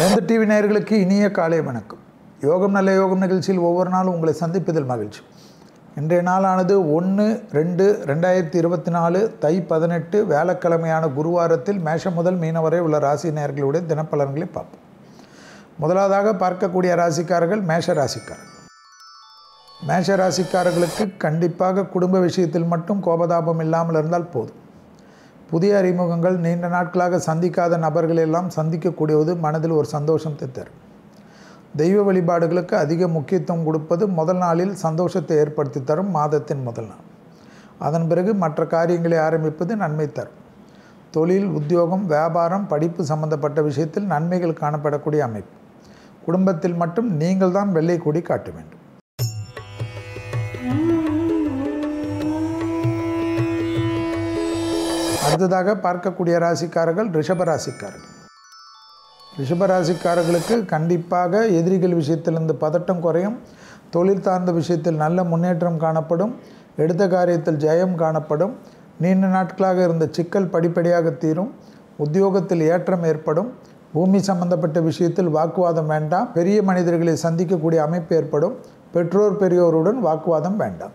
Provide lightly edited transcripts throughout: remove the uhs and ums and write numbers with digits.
எந்த டிவி நேயர்களுக்கு இனிய காலை வணக்கம். யோகம் நல்ல யோகம் நிகழ்ச்சியில் ஒவ்வொரு நாளும் உங்களை சந்திப்பதில் மகிழ்ச்சி. இன்றைய நாளானது 1/2/2024 தை 18 வியாழக்கிழமையான குருவாரத்தில் மேஷம் முதல் மீனம் வரை உள்ள ராசி நேயர்களுடைய தினப்பலன்களை பார்ப்போம். முதலாவதாக பார்க்கக்கூடிய ராசிக்காரர்கள் மேஷ ராசிக்காரர்கள். மேஷ ராசிக்காரர்களுக்கு கண்டிப்பாக குடும்ப விஷயத்தில் மட்டும் கோபதாபம் இல்லாமல் இருந்தால் போதும். புதிய அறிமுகங்கள், நீண்ட நாட்களாக சந்திக்காத நபர்கள் எல்லாம் சந்திக்கக்கூடியது மனதில் ஒரு சந்தோஷத்தை தரும். தெய்வ வழிபாடுகளுக்கு அதிக முக்கியத்துவம் கொடுப்பது முதல் நாளில் சந்தோஷத்தை ஏற்படுத்தி தரும். மாதத்தின் முதல் நாள், அதன் பிறகு மற்ற காரியங்களை ஆரம்பிப்பது நன்மை தரும். தொழில், உத்தியோகம், வியாபாரம், படிப்பு சம்பந்தப்பட்ட விஷயத்தில் நன்மைகள் காணப்படக்கூடிய அமைப்பு. குடும்பத்தில் மட்டும் நீங்கள் தான் வெள்ளை கொடி காட்ட வேண்டும். அடுத்ததாக பார்க்கக்கூடிய ராசிக்காரர்கள் ரிஷபராசிக்காரர்கள். ரிஷபராசிக்காரர்களுக்கு கண்டிப்பாக எதிரிகள் விஷயத்திலிருந்து பதட்டம் குறையும். தொழில் சார்ந்த விஷயத்தில் நல்ல முன்னேற்றம் காணப்படும். எடுத்த காரியத்தில் ஜெயம் காணப்படும். நீண்ட நாட்களாக இருந்த சிக்கல் படிப்படியாக தீரும். உத்தியோகத்தில் ஏற்றம் ஏற்படும். பூமி சம்பந்தப்பட்ட விஷயத்தில் வாக்குவாதம் வேண்டாம். பெரிய மனிதர்களை சந்திக்கக்கூடிய அமைப்பு ஏற்படும். பெற்றோர் பெரியோருடன் வாக்குவாதம் வேண்டாம்.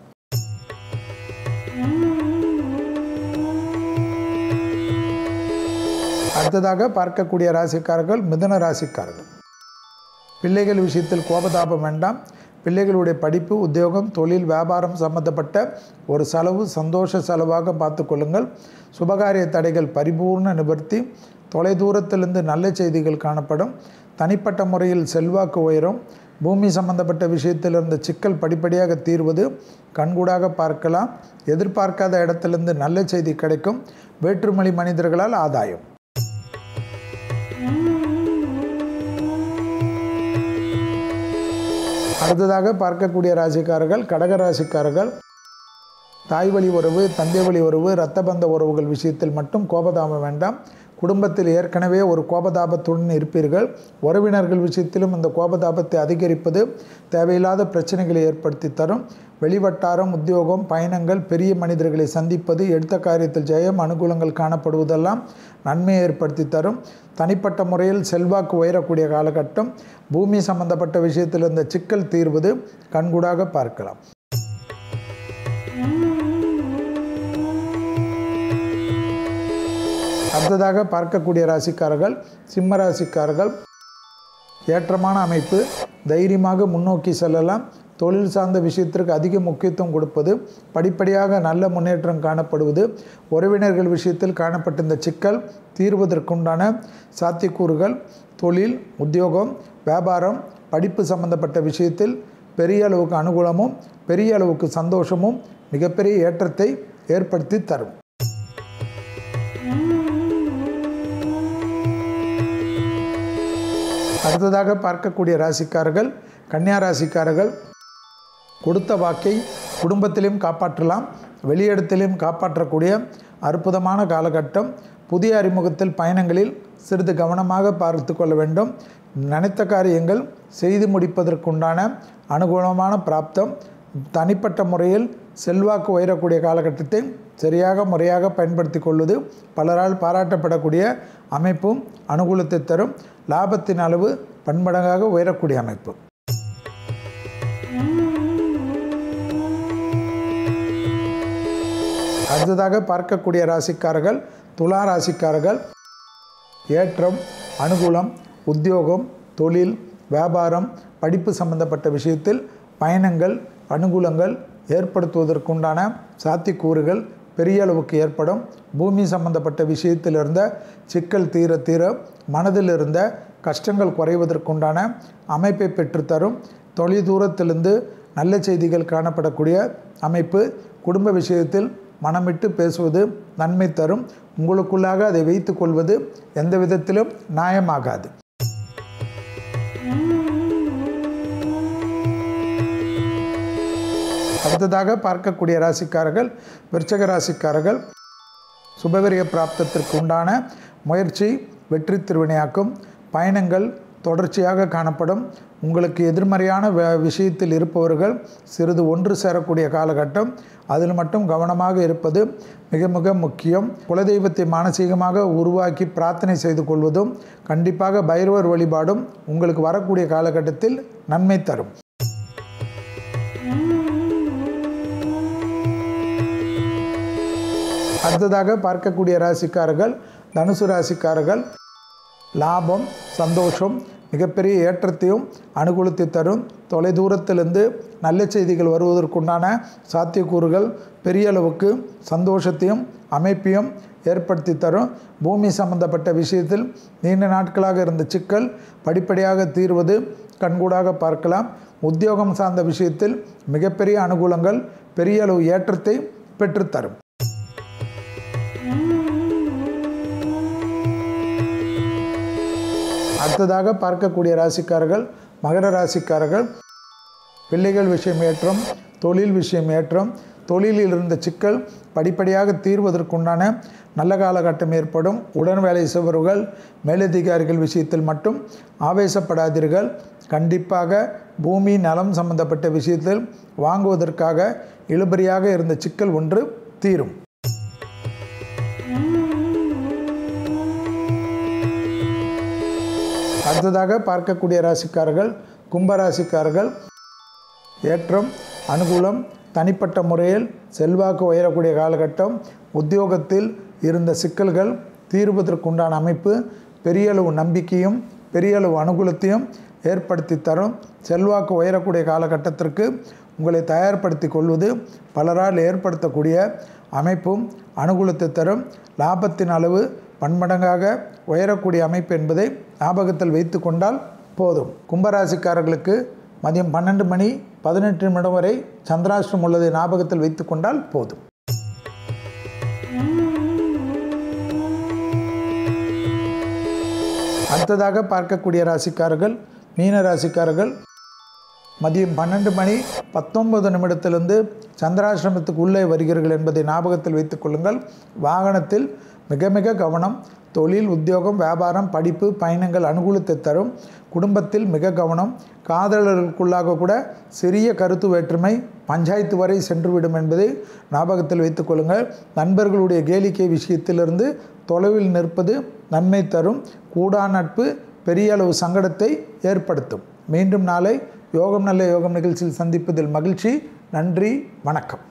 அடுத்ததாக பார்க்கக்கூடிய ராசிக்காரர்கள் மிதுன ராசிக்காரர்கள். பிள்ளைகள் விஷயத்தில் கோபதாபம் வேண்டாம். பிள்ளைகளுடைய படிப்பு, உத்தியோகம், தொழில், வியாபாரம் சம்பந்தப்பட்ட ஒரு செலவு சந்தோஷ செலவாக பார்த்து கொள்ளுங்கள். சுபகாரிய தடைகள் பரிபூர்ண நிவர்த்தி. தொலைதூரத்திலிருந்து நல்ல செய்திகள் காணப்படும். தனிப்பட்ட முறையில் செல்வாக்கு உயரும். பூமி சம்பந்தப்பட்ட விஷயத்தில் இருந்த சிக்கல் படிப்படியாக தீர்வது கண்கூடாக பார்க்கலாம். எதிர்பார்க்காத இடத்திலிருந்து நல்ல செய்தி கிடைக்கும். வேற்றுமொழி மனிதர்களால் ஆதாயம். அடுத்ததாக பார்க்கக்கூடிய ராசிக்காரர்கள் கடக ராசிக்காரர்கள். தாய் வழி உறவு, தந்தை வழி உறவு, இரத்த பந்த உறவுகள் விஷயத்தில் மட்டும் கோபதாபம் வேண்டாம். குடும்பத்தில் ஏற்கனவே ஒரு கோபதாபத்துடன் இருப்பீர்கள். உறவினர்கள் விஷயத்திலும் இந்த கோபதாபத்தை அதிகரிப்பது தேவையில்லாத பிரச்சனைகளை ஏற்படுத்தி தரும். வெளிவட்டாரம், உத்தியோகம், பயணங்கள், பெரிய மனிதர்களை சந்திப்பது, எடுத்த காரியத்தில் ஜெயம், அனுகூலங்கள் காணப்படுவதெல்லாம் நன்மையை ஏற்படுத்தி தரும். தனிப்பட்ட முறையில் செல்வாக்கு உயரக்கூடிய காலகட்டம். பூமி சம்பந்தப்பட்ட விஷயத்தில் இருந்த சிக்கல் தீர்வது கண்கூடாக பார்க்கலாம். அடுத்ததாக பார்க்கக்கூடிய ராசிக்காரர்கள் சிம்ம ராசிக்காரர்கள். ஏற்றமான அமைப்பு. தைரியமாக முன்னோக்கி செல்லலாம். தொழில் சார்ந்த விஷயத்திற்கு அதிக முக்கியத்துவம் கொடுப்பது. படிப்படியாக நல்ல முன்னேற்றம் காணப்படுவது. உறவினர்கள் விஷயத்தில் காணப்பட்டிருந்த சிக்கல் தீர்வதற்குண்டான சாத்தியக்கூறுகள். தொழில், உத்தியோகம், வியாபாரம், படிப்பு சம்பந்தப்பட்ட விஷயத்தில் பெரிய அளவுக்கு அனுகூலமும் பெரிய அளவுக்கு சந்தோஷமும் மிகப்பெரிய ஏற்றத்தை ஏற்படுத்தி தரும். அடுத்ததாக பார்க்கக்கூடிய ராசிக்காரர்கள் கன்னியா ராசிக்காரர்கள். கொடுத்த வாக்கை குடும்பத்திலையும் காப்பாற்றலாம், வெளியிடத்திலையும் காப்பாற்றக்கூடிய அற்புதமான காலகட்டம். புதிய அறிமுகத்தில் பயணங்களில் சிறிது கவனமாக பார்த்து கொள்ள வேண்டும். நினைத்த காரியங்கள் செய்து முடிப்பதற்குண்டான அனுகூலமான பிராப்தம். தனிப்பட்ட முறையில் செல்வாக்கு உயரக்கூடிய காலகட்டத்தை சரியாக முறையாக பயன்படுத்தி கொள்வது பலரால் பாராட்டப்படக்கூடிய அமைப்பும் அனுகூலத்தை தரும். லாபத்தின் அளவு பன்மடங்காக உயரக்கூடிய அமைப்பு. அடுத்ததாக பார்க்கக்கூடிய ராசிக்காரர்கள் துலா ராசிக்காரர்கள். ஏற்றம், அனுகூலம், உத்தியோகம், தொழில், வியாபாரம், படிப்பு சம்பந்தப்பட்ட விஷயத்தில் பயணங்கள், அனுகூலங்கள் ஏற்படுத்துவதற்குண்டான சாத்தியக்கூறுகள் பெரிய அளவுக்கு ஏற்படும். பூமி சம்பந்தப்பட்ட விஷயத்தில் இருந்த சிக்கல் தீர தீர மனதில் இருந்த கஷ்டங்கள் குறைவதற்குண்டான அமைப்பை பெற்றுத்தரும். தொலைதூரத்திலிருந்து நல்ல செய்திகள் காணப்படக்கூடிய அமைப்பு. குடும்ப விஷயத்தில் மனமிட்டு பேசுவது நன்மை தரும். உங்களுக்குள்ளாக அதை வைத்து கொள்வது எந்த விதத்திலும் நியாயமாகாது. அடுத்ததாக பார்க்கக்கூடிய ராசிக்காரர்கள் விருச்சிக ராசிக்காரர்கள். சுபவிரிய பிராப்தத்திற்கு உண்டான முயற்சி வெற்றி திருவினையாக்கும். பயணங்கள், தொடர்ச்சியாக காணப்படும். உங்களுக்கு எதிர்மறையான விஷயத்தில் இருப்பவர்கள் சிறிது ஒன்று சேரக்கூடிய காலகட்டம். அதில் மட்டும் கவனமாக இருப்பது மிக மிக முக்கியம். குலதெய்வத்தை மானசீகமாக உருவாக்கி பிரார்த்தனை செய்து கொள்வதும், கண்டிப்பாக பைரவர் வழிபாடும் உங்களுக்கு வரக்கூடிய காலகட்டத்தில் நன்மை தரும். அடுத்ததாக பார்க்கக்கூடிய ராசிக்காரர்கள் தனுசு ராசிக்காரர்கள். லாபம், சந்தோஷம், மிகப்பெரிய ஏற்றத்தையும் அனுகூலத்தை தரும். தொலைதூரத்திலிருந்து நல்ல செய்திகள் வருவதற்குண்டான சாத்தியக்கூறுகள் பெரிய அளவுக்கு சந்தோஷத்தையும் அமைப்பையும் ஏற்படுத்தி தரும். பூமி சம்பந்தப்பட்ட விஷயத்தில் நீண்ட நாட்களாக இருந்த சிக்கல் படிப்படியாக தீர்வது கண்கூடாக பார்க்கலாம். உத்தியோகம் சார்ந்த விஷயத்தில் மிகப்பெரிய அனுகூலங்கள் பெரிய அளவு ஏற்றத்தை பெற்றுத்தரும். அடுத்ததாக பார்க்கக்கூடிய ராசிக்காரர்கள் மகர ராசிக்காரர்கள். பிள்ளைகள் விஷயம் ஏற்றம், தொழில் விஷயம் ஏற்றம், தொழிலில் இருந்த சிக்கல் படிப்படியாக தீர்வதற்குண்டான நல்ல காலகட்டம் ஏற்படும். உடன் வேலை செய்பவர்கள் மேலதிகாரிகள் விஷயத்தில் மட்டும் ஆவேசப்படாதீர்கள். கண்டிப்பாக பூமி நலம் சம்பந்தப்பட்ட விஷயத்தில் வாங்குவதற்காக இழுபறியாக இருந்த சிக்கல் ஒன்று தீரும். அடுத்ததாக பார்க்கக்கூடிய ராசிக்காரர்கள் கும்பராசிக்காரர்கள். ஏற்றம், அனுகூலம், தனிப்பட்ட முறையில் செல்வாக்கு உயரக்கூடிய காலகட்டம். உத்தியோகத்தில் இருந்த சிக்கல்கள் தீர்வதற்குண்டான அமைப்பு பெரிய அளவு நம்பிக்கையும் பெரிய அளவு அனுகூலத்தையும் ஏற்படுத்தி தரும். செல்வாக்கு உயரக்கூடிய காலகட்டத்திற்கு உங்களை தயார்படுத்தி கொள்வது பலரால் ஏற்படுத்தக்கூடிய அமைப்பும் அனுகூலத்தை தரும். லாபத்தின் அளவு பன்மடங்காக உயரக்கூடிய அமைப்பு என்பதை ஞாபகத்தில் வைத்து கொண்டால் போதும். கும்பராசிக்காரர்களுக்கு மதியம் 12:18 வரை சந்திராஷ்டிரம் உள்ளதை ஞாபகத்தில் வைத்து கொண்டால் போதும். அடுத்ததாக பார்க்கக்கூடிய ராசிக்காரர்கள் மீன ராசிக்காரர்கள். மதியம் 12:19 சந்திராசிரமத்துக்கு உள்ளே வருகிறீர்கள் என்பதை ஞாபகத்தில் வைத்துக் கொள்ளுங்கள். வாகனத்தில் மிக மிக கவனம். தொழில், உத்தியோகம், வியாபாரம், படிப்பு, பயணங்கள் அனுகூலத்தை தரும். குடும்பத்தில் மிக கவனம். காதலர்களுக்குள்ளாக கூட சிறிய கருத்து வேற்றுமை பஞ்சாயத்து வரை சென்றுவிடும் என்பதை ஞாபகத்தில் வைத்துக் கொள்ளுங்கள். நண்பர்களுடைய கேளிக்கை விஷயத்திலிருந்து தொலைவில் நிற்பது நன்மை தரும். கூடா நட்பு பெரிய அளவு சங்கடத்தை ஏற்படுத்தும். மீண்டும் நாளை யோகம் நல்ல யோகம் நிகழ்ச்சியில் சந்திப்பதில் மகிழ்ச்சி. நன்றி, வணக்கம்.